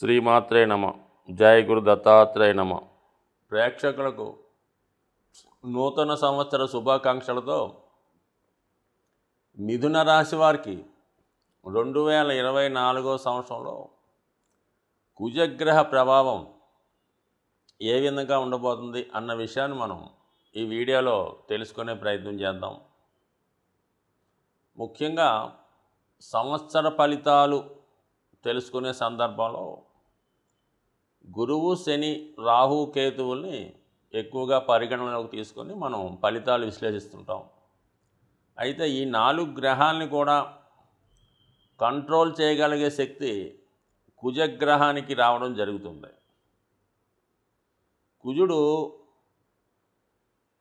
శ్రీమాత్రే నమ. జయ గురు దత్తాత్రేయ నమ. ప్రేక్షకులకు నూతన సంవత్సర శుభాకాంక్షలతో మిథున రాశి వారికి 2024 సంవత్సరంలో కుజగ్రహ ప్రభావం ఏ విధంగా ఉండబోతుంది అన్న విషయాన్ని మనం ఈ వీడియోలో తెలుసుకునే ప్రయత్నం చేద్దాం. ముఖ్యంగా సంవత్సర ఫలితాలు తెలుసుకునే సందర్భంలో గురువు, శని, రాహు, కేతువుల్ని ఎక్కువగా పరిగణనలోకి తీసుకొని మనం ఫలితాలు విశ్లేషిస్తుంటాం. అయితే ఈ 4 గ్రహాలని కూడా కంట్రోల్ చేయగలిగే శక్తి కుజగ్రహానికి రావడం జరుగుతుంది. కుజుడు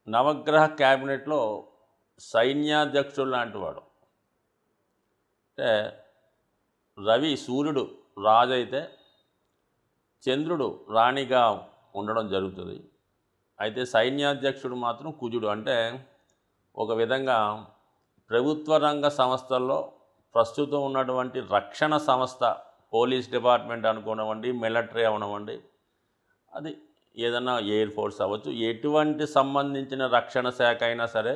నవగ్రహ క్యాబినెట్లో సైన్యాధ్యక్షుడు లాంటివాడు. అంటే రవి, సూర్యుడు రాజు అయితే చంద్రుడు రాణిగా ఉండడం జరుగుతుంది. అయితే సైన్యాధ్యక్షుడు మాత్రం కుజుడు. అంటే ఒక విధంగా ప్రభుత్వ రంగ సంస్థల్లో ప్రస్తుతం ఉన్నటువంటి రక్షణ సంస్థ, పోలీస్ డిపార్ట్మెంట్ అనుకోనివ్వండి, మిలిటరీ అవనివ్వండి, అది ఏదన్నా ఎయిర్ ఫోర్స్ అవ్వచ్చు, ఎటువంటి సంబంధించిన రక్షణ శాఖ అయినా సరే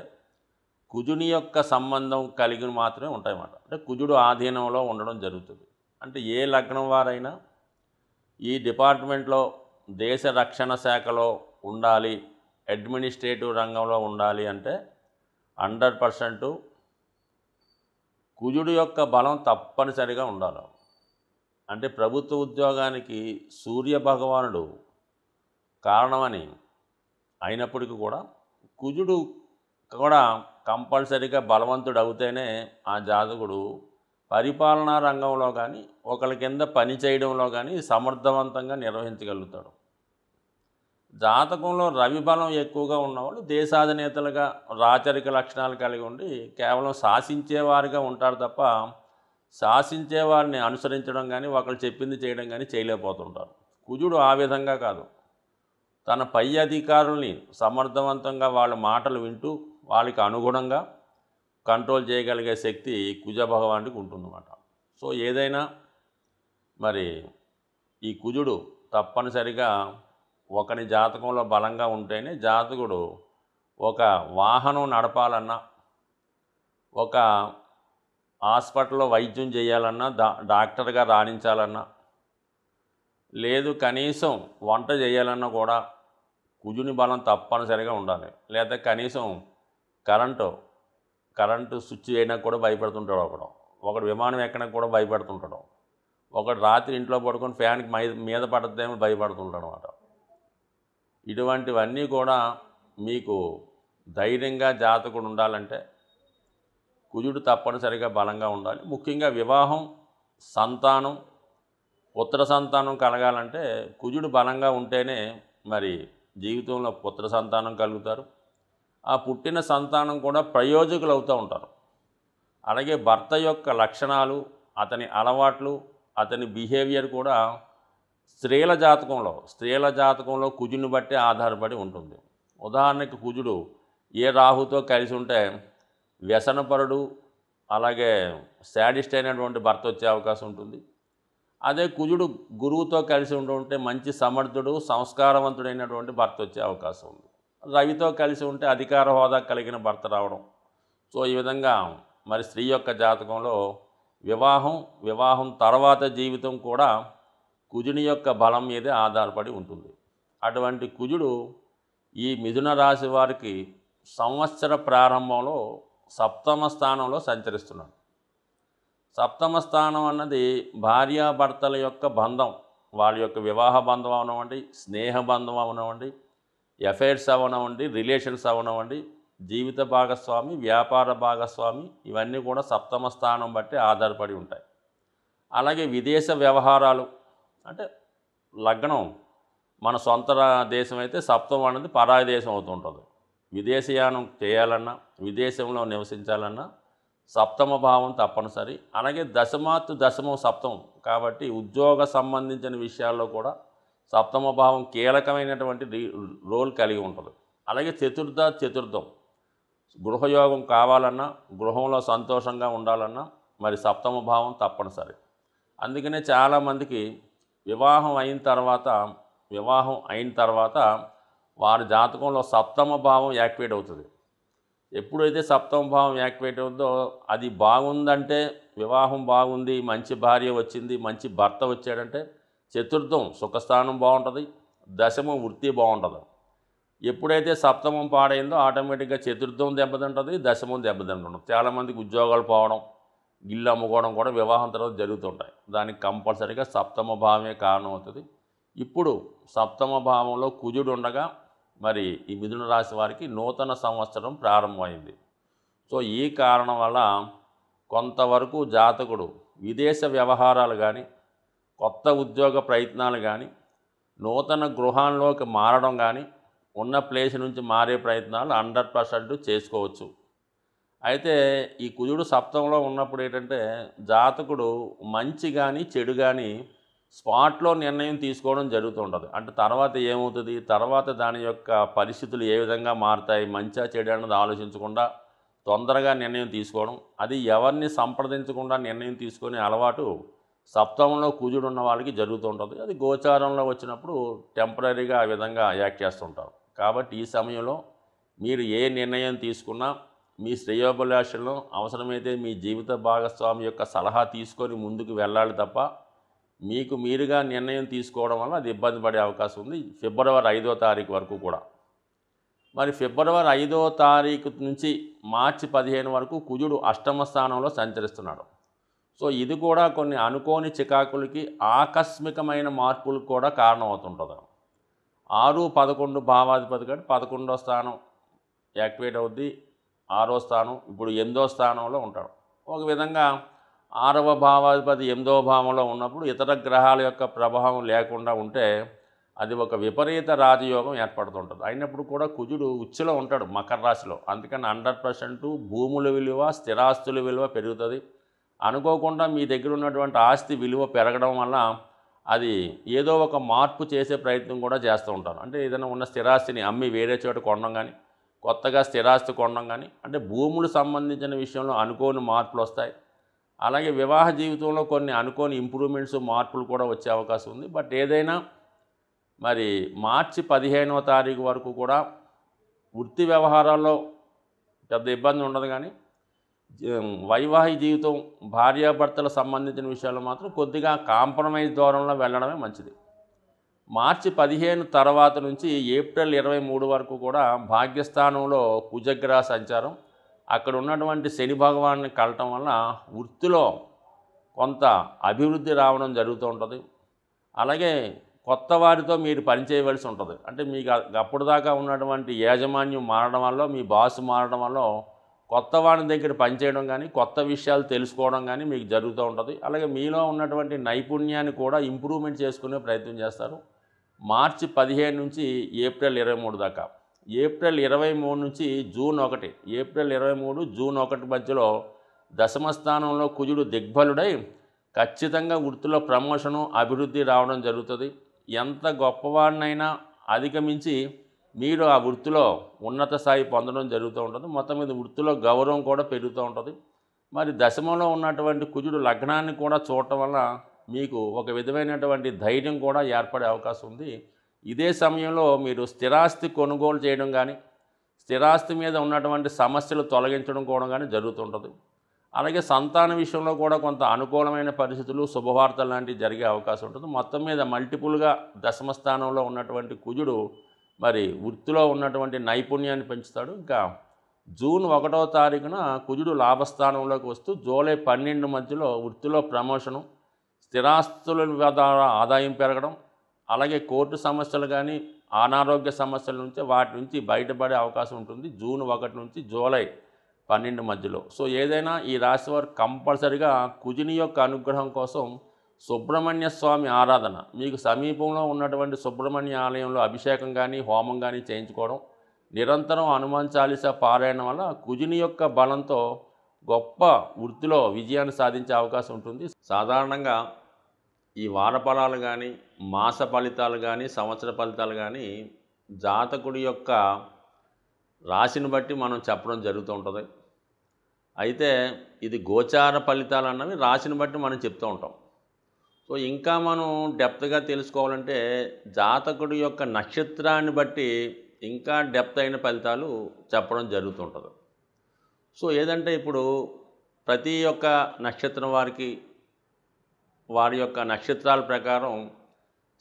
కుజుని యొక్క సంబంధం కలిగి మాత్రమే ఉంటాయన్నమాట. అంటే కుజుడు ఆధీనంలో ఉండడం జరుగుతుంది. అంటే ఏ లగ్నం వారైనా ఈ డిపార్ట్మెంట్లో, దేశ రక్షణ శాఖలో ఉండాలి, అడ్మినిస్ట్రేటివ్ రంగంలో ఉండాలి అంటే 100% కుజుడు యొక్క బలం తప్పనిసరిగా ఉండాలి. అంటే ప్రభుత్వ ఉద్యోగానికి సూర్య భగవానుడు కారణమని అయినప్పటికీ కూడా కుజుడు కూడా కంపల్సరీగా బలవంతుడు అవుతేనే ఆ జాతకుడు పరిపాలనా రంగంలో కానీ, ఒకరి కింద పని చేయడంలో కానీ సమర్థవంతంగా నిర్వహించగలుగుతాడు. జాతకంలో రవి బలం ఎక్కువగా ఉన్నవాళ్ళు దేశాధినేతలుగా రాచరిక లక్షణాలు కలిగి ఉండి కేవలం శాసించేవారిగా ఉంటారు తప్ప శాసించేవారిని అనుసరించడం కానీ, ఒకరు చెప్పింది చేయడం కానీ చేయలేకపోతుంటారు. కుజుడు ఆ విధంగా కాదు. తన పై అధికారుల్ని సమర్థవంతంగా వాళ్ళ మాటలు వింటూ వాళ్ళకి అనుగుణంగా కంట్రోల్ చేయగలిగే శక్తి కుజ భగవానుడికి ఉంటుందన్నమాట. సో ఏదైనా మరి ఈ కుజుడు తప్పనిసరిగా ఒకని జాతకంలో బలంగా ఉంటేనే జాతకుడు ఒక వాహనం నడపాలన్నా, ఒక హాస్పిటల్లో వైద్యం చేయాలన్నా, డాక్టర్గా రాణించాలన్నా, లేదు కనీసం వంట చేయాలన్నా కూడా కుజుని బలం తప్పనిసరిగా ఉండాలి. లేదా కనీసం కరెంటు స్విచ్ చేయడానికి కూడా భయపడుతుంటాడు. ఒకడు విమానం ఎక్కడానికి కూడా భయపడుతుంటాడు. ఒకడు రాత్రి ఇంట్లో పడుకొని ఫ్యాన్కి మీద పడద్దేమో భయపడుతుంటాడు అన్నమాట. ఇటువంటివన్నీ కూడా మీకు ధైర్యంగా జాతకుడు ఉండాలంటే కుజుడు తప్పనిసరిగా బలంగా ఉండాలి. ముఖ్యంగా వివాహం, సంతానం, పుత్ర సంతానం కలగాలంటే కుజుడు బలంగా ఉంటేనే మరి జీవితంలో పుత్ర సంతానం కలుగుతారు. ఆ పుట్టిన సంతానం కూడా ప్రయోజకులు అవుతూ ఉంటారు. అలాగే భర్త యొక్క లక్షణాలు, అతని అలవాట్లు, అతని బిహేవియర్ కూడా స్త్రీల జాతకంలో కుజుని బట్టి ఆధారపడి ఉంటుంది. ఉదాహరణకి కుజుడు ఏ రాహుతో కలిసి ఉంటే వ్యసనపరుడు, అలాగే శాడిస్ట్ అయినటువంటి భర్త వచ్చే అవకాశం ఉంటుంది. అదే కుజుడు గురువుతో కలిసి ఉంటే మంచి సమర్థుడు, సంస్కారవంతుడైనటువంటి భర్త వచ్చే అవకాశం ఉంది. రవితో కలిసి ఉంటే అధికార హోదా కలిగిన భర్త రావడం. సో ఈ విధంగా మరి స్త్రీ యొక్క జాతకంలో వివాహం తర్వాత జీవితం కూడా కుజుని యొక్క బలం మీదే ఆధారపడి ఉంటుంది. అటువంటి కుజుడు ఈ మిథున రాశి వారికి సంవత్సర ప్రారంభంలో 7వ స్థానంలో సంచరిస్తున్నాడు. 7వ స్థానం అన్నది భార్యాభర్తల యొక్క బంధం, వాళ్ళ యొక్క వివాహ బంధం అవనివ్వండి, స్నేహ బంధం అవనివ్వండి, ఎఫైర్స్ అవనివ్వండి, రిలేషన్స్ అవనివ్వండి, జీవిత భాగస్వామి, వ్యాపార భాగస్వామి, ఇవన్నీ కూడా 7వ స్థానం బట్టి ఆధారపడి ఉంటాయి. అలాగే విదేశ వ్యవహారాలు, అంటే లగ్నం మన సొంత దేశం అయితే 7వం అనేది పరాయి దేశం అవుతుంటుంది. విదేశయానం చేయాలన్నా, విదేశంలో నివసించాలన్నా 7వ భావం తప్పనిసరి. అలాగే దశమం 7వం కాబట్టి ఉద్యోగ సంబంధించిన విషయాల్లో కూడా 7వ భావం కీలకమైనటువంటి రోల్ కలిగి ఉంటుంది. అలాగే చతుర్థం గృహయోగం కావాలన్నా, గృహంలో సంతోషంగా ఉండాలన్నా మరి 7వ భావం తప్పనిసరి. అందుకనే చాలామందికి వివాహం అయిన తర్వాత వారి జాతకంలో సప్తమ భావం యాక్టివేట్ అవుతుంది. ఎప్పుడైతే సప్తమ భావం యాక్టివేట్ అవుతుందో అది బాగుందంటే వివాహం బాగుంది, మంచి భార్య వచ్చింది, మంచి భర్త వచ్చాడంటే చతుర్థం సుఖస్థానం బాగుంటుంది, దశమం వృత్తి బాగుంటుంది. ఎప్పుడైతే సప్తమం పాడైందో ఆటోమేటిక్గా చతుర్థం దెబ్బతింటుంది, దశమం దెబ్బతింటుంది. చాలామందికి ఉద్యోగాలు పోవడం, ఇల్లు అమ్ముకోవడం కూడా వివాహం తర్వాత జరుగుతుంటాయి. దానికి కంపల్సరీగా సప్తమ భావమే కారణం అవుతుంది. ఇప్పుడు సప్తమ భావంలో కుజుడు ఉండగా మరి ఈ మిథున రాశి వారికి నూతన సంవత్సరం ప్రారంభమైంది. సో ఈ కారణం వల్ల కొంతవరకు జాతకుడు విదేశ వ్యవహారాలు కానీ, కొత్త ఉద్యోగ ప్రయత్నాలు కానీ, నూతన గృహాల్లోకి మారడం కానీ, ఉన్న ప్లేస్ నుంచి మారే ప్రయత్నాలు 100% చేసుకోవచ్చు. అయితే ఈ కుజుడు సప్తంలో ఉన్నప్పుడు ఏంటంటే జాతకుడు మంచి కానీ చెడు కానీ స్పాట్లో నిర్ణయం తీసుకోవడం జరుగుతుంటుంది. అంటే తర్వాత ఏమవుతుంది, తర్వాత దాని యొక్క పరిస్థితులు ఏ విధంగా మారుతాయి, మంచా చెడు అన్నది ఆలోచించకుండా తొందరగా నిర్ణయం తీసుకోవడం, అది ఎవరిని సంప్రదించకుండా నిర్ణయం తీసుకునే అలవాటు సప్తమంలో కుజుడు ఉన్న వాళ్ళకి జరుగుతుంటుంది. అది గోచారంలో వచ్చినప్పుడు టెంపరీగా ఆ విధంగా యాక్ట్ చేస్తుంటారు. కాబట్టి ఈ సమయంలో మీరు ఏ నిర్ణయం తీసుకున్నా మీ శ్రేయోభిలాషలను అవసరమైతే మీ జీవిత భాగస్వామి యొక్క సలహా తీసుకొని ముందుకు వెళ్ళాలి తప్ప మీకు మీరుగా నిర్ణయం తీసుకోవడం వల్ల అది ఇబ్బంది పడే అవకాశం ఉంది. ఫిబ్రవరి 5వ తారీఖు వరకు కూడా. మరి ఫిబ్రవరి 5వ తారీఖు నుంచి మార్చి 15 వరకు కుజుడు అష్టమ స్థానంలో సంచరిస్తున్నాడు. సో ఇది కూడా కొన్ని అనుకోని చికాకులకి, ఆకస్మికమైన మార్పులకు కూడా కారణమవుతుంటుంది. 6, 11 భావాధిపతి కాబట్టి 11వ స్థానం యాక్టివేట్ అవుద్ది, 6వ స్థానం ఇప్పుడు 8వ స్థానంలో ఉంటాడు. ఒక విధంగా 6వ భావాధిపతి 8వ భావంలో ఉన్నప్పుడు ఇతర గ్రహాల యొక్క ప్రభావం లేకుండా ఉంటే అది ఒక విపరీత రాజయోగం ఏర్పడుతుంటుంది. అయినప్పుడు కూడా కుజుడు ఉచ్చులో ఉంటాడు మకర రాశిలో. అందుకని 100% భూముల విలువ, స్థిరాస్తుల విలువ పెరుగుతుంది. అనుకోకుండా మీ దగ్గర ఉన్నటువంటి ఆస్తి విలువ పెరగడం వల్ల అది ఏదో ఒక మార్పు చేసే ప్రయత్నం కూడా చేస్తూ ఉంటారు. అంటే ఏదైనా ఉన్న స్థిరాస్తిని అమ్మి వేరే చోట కొనడం కానీ, కొత్తగా స్థిరాస్తి కొనడం కానీ, అంటే భూములు సంబంధించిన విషయంలో అనుకోని మార్పులు వస్తాయి. అలాగే వివాహ జీవితంలో కొన్ని అనుకోని ఇంప్రూవ్మెంట్స్, మార్పులు కూడా వచ్చే అవకాశం ఉంది. బట్ ఏదైనా మరి మార్చి 15వ తారీఖు వరకు కూడా వృత్తి వ్యవహారాల్లో పెద్ద ఇబ్బంది ఉండదు. కానీ వైవాహిక జీవితం, భార్యాభర్తలకు సంబంధించిన విషయాల్లో మాత్రం కొద్దిగా కాంప్రమైజ్ దూరంలో వెళ్ళడమే మంచిది. మార్చి 15 తర్వాత నుంచి ఏప్రిల్ 23 వరకు కూడా భాగ్యస్థానంలో కుజగ్రహ సంచారం, అక్కడ ఉన్నటువంటి శని భగవాన్ని కలటం వల్ల వృత్తిలో కొంత అభివృద్ధి రావడం జరుగుతూ ఉంటుంది. అలాగే కొత్త వారితో మీరు పనిచేయవలసి ఉంటుంది. అంటే మీకు అప్పుడు దాకా ఉన్నటువంటి యాజమాన్యం మారడం వల్ల, మీ బాస్ మారడం వల్ల కొత్త వారి దగ్గర పనిచేయడం కానీ, కొత్త విషయాలు తెలుసుకోవడం కానీ మీకు జరుగుతూ ఉంటుంది. అలాగే మీలో ఉన్నటువంటి నైపుణ్యాన్ని కూడా ఇంప్రూవ్మెంట్ చేసుకునే ప్రయత్నం చేస్తారు. మార్చి 15 నుంచి ఏప్రిల్ 23 దాకా. ఏప్రిల్ 23 నుంచి జూన్ 1, ఏప్రిల్ 23 జూన్ 1 మధ్యలో దశమ స్థానంలో కుజుడు దిగ్బలుడై ఖచ్చితంగా వృత్తిలో ప్రమోషను, అభివృద్ధి రావడం జరుగుతుంది. ఎంత గొప్పవాడినైనా అధిగమించి మీరు ఆ వృత్తిలో ఉన్నత స్థాయి పొందడం జరుగుతూ ఉంటుంది. మొత్తం మీద వృత్తిలో గౌరవం కూడా పెరుగుతూ ఉంటుంది. మరి దశమంలో ఉన్నటువంటి కుజుడు లగ్నాన్ని కూడా చూడటం వల్ల మీకు ఒక విధమైనటువంటి ధైర్యం కూడా ఏర్పడే అవకాశం ఉంది. ఇదే సమయంలో మీరు స్థిరాస్తి కొనుగోలు చేయడం కానీ, స్థిరాస్తి మీద ఉన్నటువంటి సమస్యలు తొలగించడం కూడా కానీ జరుగుతుంటుంది. అలాగే సంతాన విషయంలో కూడా కొంత అనుకూలమైన పరిస్థితులు, శుభవార్తలు లాంటివి జరిగే అవకాశం ఉంటుంది. మొత్తం మీద మల్టిపుల్గా దశమ స్థానంలో ఉన్నటువంటి కుజుడు మరి వృత్తిలో ఉన్నటువంటి నైపుణ్యాన్ని పెంచుతాడు. ఇంకా జూన్ 1వ తారీఖున కుజుడు లాభస్థానంలోకి వస్తూ జూలై 12 మధ్యలో వృత్తిలో ప్రమోషను, స్థిరాస్తుల ద్వారా ఆదాయం పెరగడం, అలాగే కోర్టు సమస్యలు కానీ, అనారోగ్య సమస్యల నుంచి వాటి నుంచి బయటపడే అవకాశం ఉంటుంది జూన్ 1 నుంచి జూలై 12 మధ్యలో. సో ఏదైనా ఈ రాశి వారు కంపల్సరిగా కుజుని యొక్క అనుగ్రహం కోసం సుబ్రహ్మణ్య స్వామి ఆరాధన, మీకు సమీపంలో ఉన్నటువంటి సుబ్రహ్మణ్య ఆలయంలో అభిషేకం కానీ, హోమం కానీ చేయించుకోవడం, నిరంతరం హనుమాన్ చాలీసా పారాయణం వల్ల కుజుని యొక్క బలంతో గొప్ప వృత్తిలో విజయాన్ని సాధించే అవకాశం ఉంటుంది. సాధారణంగా ఈ వార ఫలాలు కానీ, మాస ఫలితాలు కానీ, సంవత్సర ఫలితాలు కానీ జాతకుడి యొక్క రాశిని బట్టి మనం చెప్పడం జరుగుతూ ఉంటుంది. అయితే ఇది గోచార ఫలితాలు అన్నవి రాశిని బట్టి మనం చెప్తూ ఉంటాం. సో ఇంకా మనం డెప్త్గా తెలుసుకోవాలంటే జాతకుడి యొక్క నక్షత్రాన్ని బట్టి ఇంకా డెప్త్ అయిన ఫలితాలు చెప్పడం జరుగుతుంటుంది. సో ఏదంటే ఇప్పుడు ప్రతి ఒక్క నక్షత్రం వారికి వారి యొక్క నక్షత్రాల ప్రకారం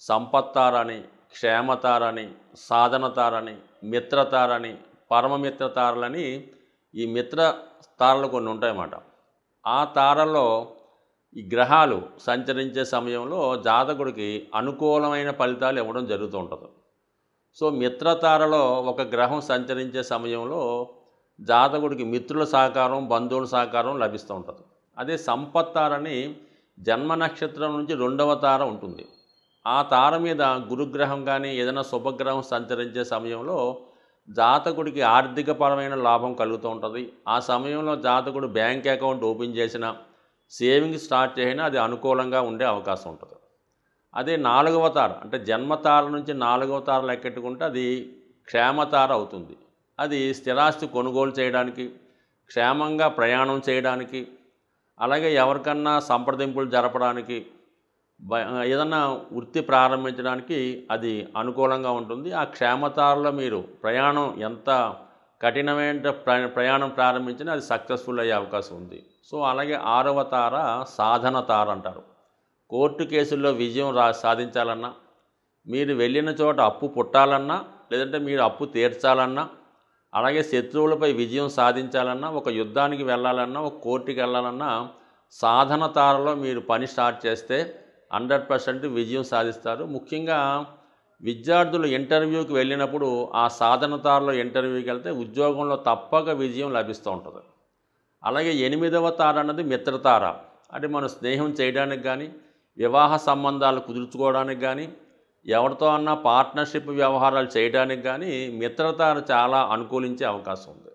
సంపత్తారని, క్షేమతారని, సాధనతారని, మిత్రతారని, పరమమిత్రతారలని ఈ మిత్ర తారలు కొన్ని ఉంటాయన్నమాట. ఆ తారల్లో ఈ గ్రహాలు సంచరించే సమయంలో జాతకుడికి అనుకూలమైన ఫలితాలు ఇవ్వడం జరుగుతూ ఉంటుంది. సో మిత్రతారలో ఒక గ్రహం సంచరించే సమయంలో జాతకుడికి మిత్రుల సహకారం, బంధువుల సహకారం లభిస్తూ ఉంటుంది. అదే సంపత్తారని జన్మ నక్షత్రం నుంచి 2వ తార ఉంటుంది. ఆ తార మీద గురుగ్రహం కానీ ఏదైనా శుభగ్రహం సంచరించే సమయంలో జాతకుడికి ఆర్థికపరమైన లాభం కలుగుతూ ఉంటుంది. ఆ సమయంలో జాతకుడు బ్యాంక్ అకౌంట్ ఓపెన్ చేసిన, సేవింగ్ స్టార్ట్ చేసినా అది అనుకూలంగా ఉండే అవకాశం ఉంటుంది. అదే 4వ తార అంటే జన్మతార నుంచి 4వ తార లెక్కెట్టుకుంటే అది క్షేమతార అవుతుంది. అది స్థిరాస్తి కొనుగోలు చేయడానికి, క్షేమంగా ప్రయాణం చేయడానికి, అలాగే ఎవరికన్నా సంప్రదింపులు జరపడానికి, ఏదన్నా వృత్తి ప్రారంభించడానికి అది అనుకూలంగా ఉంటుంది. ఆ క్షేమతారలో మీరు ప్రయాణం ఎంత కఠినమైన ప్రయాణం ప్రారంభించినా అది సక్సెస్ఫుల్ అయ్యే అవకాశం ఉంది. సో అలాగే 6వ తార సాధన తార అంటారు. కోర్టు కేసుల్లో విజయం సాధించాలన్నా, మీరు వెళ్ళిన చోట అప్పు పుట్టాలన్నా, లేదంటే మీరు అప్పు తీర్చాలన్నా, అలాగే శత్రువులపై విజయం సాధించాలన్నా, ఒక యుద్ధానికి వెళ్ళాలన్నా, ఒక కోర్టుకి వెళ్ళాలన్నా సాధన తారలో మీరు పని స్టార్ట్ చేస్తే 100% విజయం సాధిస్తారు. ముఖ్యంగా విద్యార్థులు ఇంటర్వ్యూకి వెళ్ళినప్పుడు ఆ సాధన తారలో ఇంటర్వ్యూకి వెళ్తే ఉద్యోగంలో తప్పక విజయం లభిస్తూ ఉంటుంది. అలాగే 8వ తార అన్నది మిత్రతార. అంటే మనం స్నేహం చేయడానికి కానీ, వివాహ సంబంధాలు కుదుర్చుకోవడానికి కానీ, ఎవరితో అన్నా పార్ట్నర్షిప్ వ్యవహారాలు చేయడానికి కానీ మిత్రతార చాలా అనుకూలించే అవకాశం ఉంది.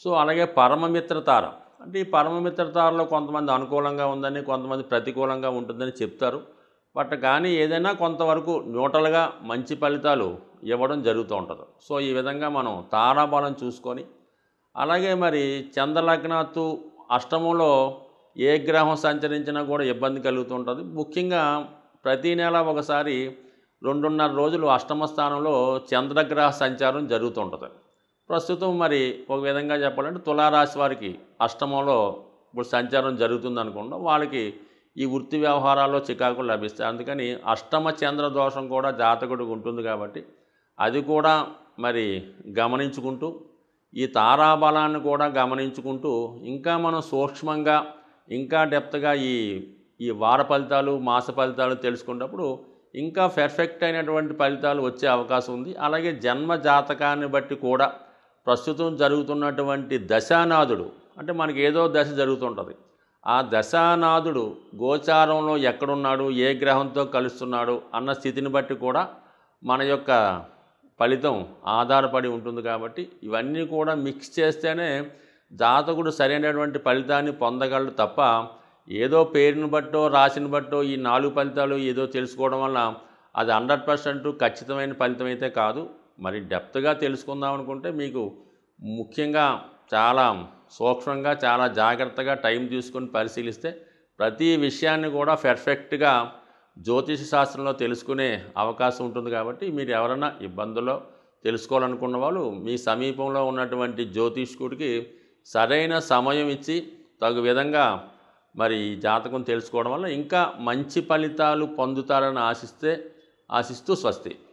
సో అలాగే పరమమిత్రతార అంటే ఈ పరమమిత్రతారలో కొంతమంది అనుకూలంగా ఉందని, కొంతమంది ప్రతికూలంగా ఉంటుందని చెప్తారు. బట్ కానీ ఏదైనా కొంతవరకు న్యూట్రల్గా మంచి ఫలితాలు ఇవ్వడం జరుగుతూ ఉంటుంది. సో ఈ విధంగా మనం తారాబలం చూసుకొని, అలాగే మరి చంద్రలగ్నాత్తు అష్టమంలో ఏ గ్రహం సంచరించినా కూడా ఇబ్బంది కలుగుతుంటుంది. ముఖ్యంగా ప్రతీ నెల ఒకసారి 2.5 రోజులు అష్టమ స్థానంలో చంద్రగ్రహ సంచారం జరుగుతుంటుంది. ప్రస్తుతం మరి ఒక విధంగా చెప్పాలంటే తులారాశి వారికి అష్టమంలో ఇప్పుడు సంచారం జరుగుతుంది అనుకుంటాం. వాళ్ళకి ఈ వృత్తి వ్యవహారాల్లో చికాకులు లభిస్తాయి. అందుకని అష్టమ చంద్ర దోషం కూడా జాతకుడికి ఉంటుంది కాబట్టి అది కూడా మరి గమనించుకుంటూ, ఈ తారాబలాన్ని కూడా గమనించుకుంటూ ఇంకా మనం సూక్ష్మంగా ఇంకా డెప్త్గా ఈ వార ఫలితాలు, మాస ఫలితాలు తెలుసుకున్నప్పుడు ఇంకా పర్ఫెక్ట్ అయినటువంటి ఫలితాలు వచ్చే అవకాశం ఉంది. అలాగే జన్మ జాతకాన్ని బట్టి కూడా ప్రస్తుతం జరుగుతున్నటువంటి దశానాథుడు అంటే మనకి ఏదో దశ జరుగుతుంటుంది. ఆ దశానాథుడు గోచారంలో ఎక్కడున్నాడు, ఏ గ్రహంతో కలుస్తున్నాడు అన్న స్థితిని బట్టి కూడా మన యొక్క ఫలితం ఆధారపడి ఉంటుంది. కాబట్టి ఇవన్నీ కూడా మిక్స్ చేస్తేనే జాతకుడు సరైనటువంటి ఫలితాన్ని పొందగలడు తప్ప ఏదో పేరుని బట్టో రాశిని బట్టో ఈ 4 ఫలితాలు ఏదో తెలుసుకోవడం వల్ల అది 100% ఖచ్చితమైన ఫలితం అయితే కాదు. మరి డెప్త్గా తెలుసుకుందాం అనుకుంటే మీకు ముఖ్యంగా చాలా సూక్ష్మంగా, చాలా జాగ్రత్తగా టైం తీసుకొని పరిశీలిస్తే ప్రతి విషయాన్ని కూడా పర్ఫెక్ట్గా జ్యోతిష శాస్త్రంలో తెలుసుకునే అవకాశం ఉంటుంది. కాబట్టి మీరు ఎవరైనా ఇబ్బందుల్లో తెలుసుకోవాలనుకున్న వాళ్ళు మీ సమీపంలో ఉన్నటువంటి జ్యోతిష్కుడికి సరైన సమయం ఇచ్చి తగు విధంగా మరి జాతకం తెలుసుకోవడం వల్ల ఇంకా మంచి ఫలితాలు పొందుతారని ఆశిస్తూ స్వస్తి.